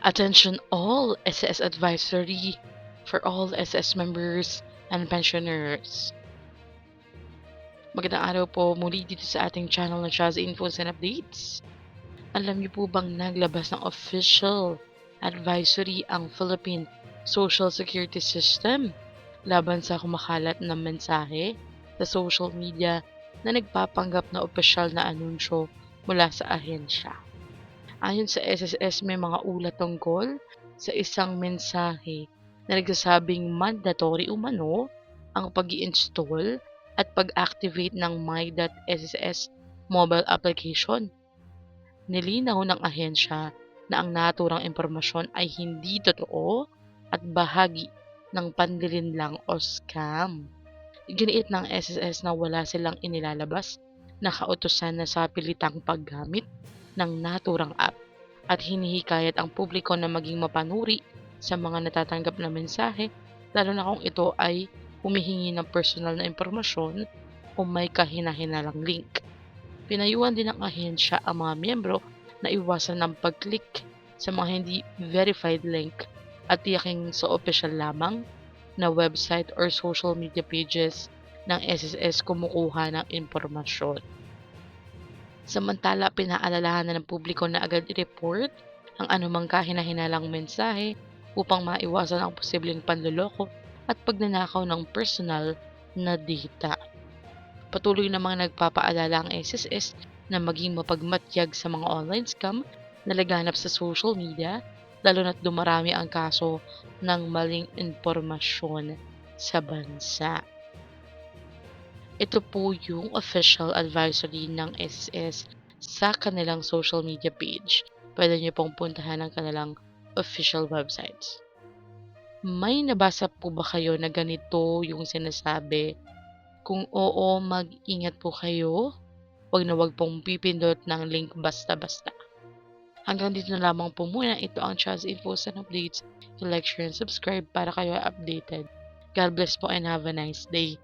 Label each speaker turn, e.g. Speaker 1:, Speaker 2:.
Speaker 1: Attention all SS advisory for all SS members and pensioners. Magandang araw po muli dito sa ating channel na Chaz Infos and Updates. Alam niyo po bang naglabas ng official advisory ang Philippine Social Security System laban sa kumakalat na mensahe sa social media na nagpapanggap na opisyal na anunsyo mula sa ahensya. Ayon sa SSS, may mga ulat tungkol sa isang mensahe na nagsasabing mandatory umano ang pag-i-install at pag-activate ng My.SSS mobile application. Nilinaw ng ahensya na ang naturang impormasyon ay hindi totoo at bahagi ng panlilinlang o scam. Giniit ng SSS na wala silang inilalabas na kautusan na sa pilitang paggamit ng naturang app at hinihikayat ang publiko na maging mapanuri sa mga natatanggap na mensahe, lalo na kung ito ay humihingi ng personal na impormasyon o may kahina-hinalang link. Pinayuhan din ng ahensya ang mga miyembro na iwasan ng pag-click sa mga hindi verified link at tiyaking sa opisyal lamang na website or social media pages ng SSS kumukuha ng impormasyon. Samantala, pinaalalahan na ng publiko na agad i-report ang anumang kahina-hinalang mensahe upang maiwasan ang posibleng panloloko at pagnanakaw ng personal na data. Patuloy namang nagpapaalala ang SSS na maging mapagmatyag sa mga online scam na laganap sa social media, lalo na't dumarami ang kaso ng maling impormasyon sa bansa. Ito po yung official advisory ng SSS sa kanilang social media page. Pwede niyo pong puntahan ang kanilang official websites. May nabasa po ba kayo na ganito yung sinasabi? Kung oo, mag-ingat po kayo. Huwag na huwag pong pipindot ng link basta-basta. Hanggang dito na lamang po muna. Ito ang Chaz Infos and Updates. Like, share, and subscribe para kayo updated. God bless po and have a nice day.